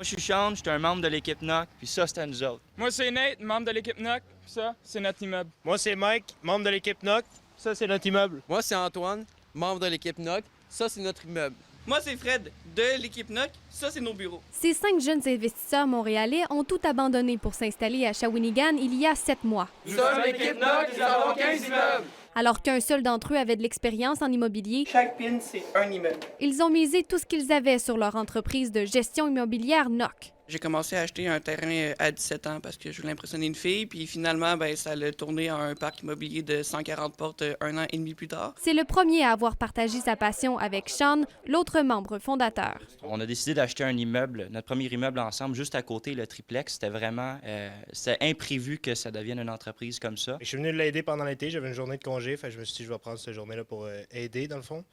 Moi, je suis Sean, je suis un membre de l'équipe NOC, puis ça, c'est à nous autres. Moi, c'est Nate, membre de l'équipe NOC. Ça, c'est notre immeuble. Moi, c'est Mike, membre de l'équipe NOC. Ça, c'est notre immeuble. Moi, c'est Antoine, membre de l'équipe NOC. Ça, c'est notre immeuble. Moi, c'est Fred, de l'équipe NOC. Ça, c'est nos bureaux. Ces 5 jeunes investisseurs montréalais ont tout abandonné pour s'installer à Shawinigan il y a 7 mois. Nous sommes l'équipe NOC, nous avons 15 immeubles. Alors qu'un seul d'entre eux avait de l'expérience en immobilier, Chaque pin, c'est un immeuble. ils ont misé tout ce qu'ils avaient sur leur entreprise de gestion immobilière NOC. J'ai commencé à acheter un terrain à 17 ans parce que je voulais impressionner une fille. Puis finalement, ça a tourné à un parc immobilier de 140 portes un an et demi plus tard. C'est le premier à avoir partagé sa passion avec Sean, l'autre membre fondateur. On a décidé d'acheter un immeuble, notre premier immeuble ensemble, juste à côté, le triplex. C'était vraiment c'était imprévu que ça devienne une entreprise comme ça. Je suis venu l'aider pendant l'été, j'avais une journée de congé, fait que je me suis dit je vais prendre cette journée-là pour aider dans le fond.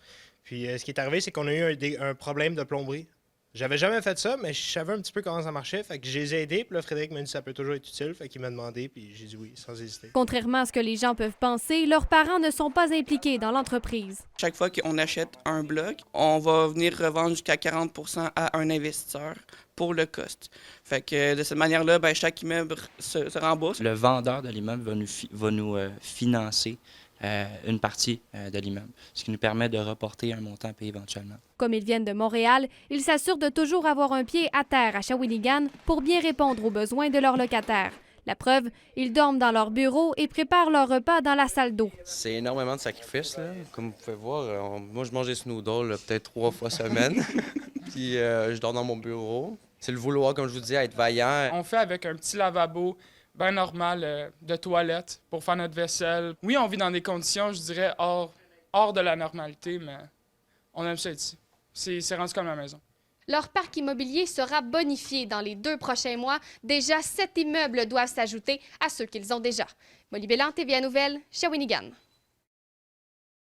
Puis ce qui est arrivé, c'est qu'on a eu un problème de plomberie. J'avais jamais fait ça, mais je savais un petit peu comment ça marchait, fait que je les ai aidés, puis là Frédéric m'a dit ça peut toujours être utile, fait qu'il m'a demandé, puis j'ai dit oui, sans hésiter. Contrairement à ce que les gens peuvent penser, leurs parents ne sont pas impliqués dans l'entreprise. Chaque fois qu'on achète un bloc, on va venir revendre jusqu'à 40 % à un investisseur pour le cost. Fait que de cette manière-là, chaque immeuble se rembourse. Le vendeur de l'immeuble va nous financer une partie de l'immeuble, ce qui nous permet de reporter un montant à payer éventuellement. Comme ils viennent de Montréal, ils s'assurent de toujours avoir un pied à terre à Shawinigan pour bien répondre aux besoins de leurs locataires. La preuve, ils dorment dans leur bureau et préparent leur repas dans la salle d'eau. C'est énormément de sacrifices, là. Comme vous pouvez voir, moi, je mange des snoodles peut-être 3 fois semaine. Puis je dors dans mon bureau. C'est le vouloir, comme je vous dis, être vaillant. On fait avec un petit lavabo bien normal de toilette pour faire notre vaisselle. Oui, on vit dans des conditions, je dirais, hors de la normalité, mais on aime ça ici. C'est rendu comme la maison. Leur parc immobilier sera bonifié dans les 2 prochains mois. Déjà, 7 immeubles doivent s'ajouter à ceux qu'ils ont déjà. Molly Bélan, TVA Nouvelles, Shawinigan.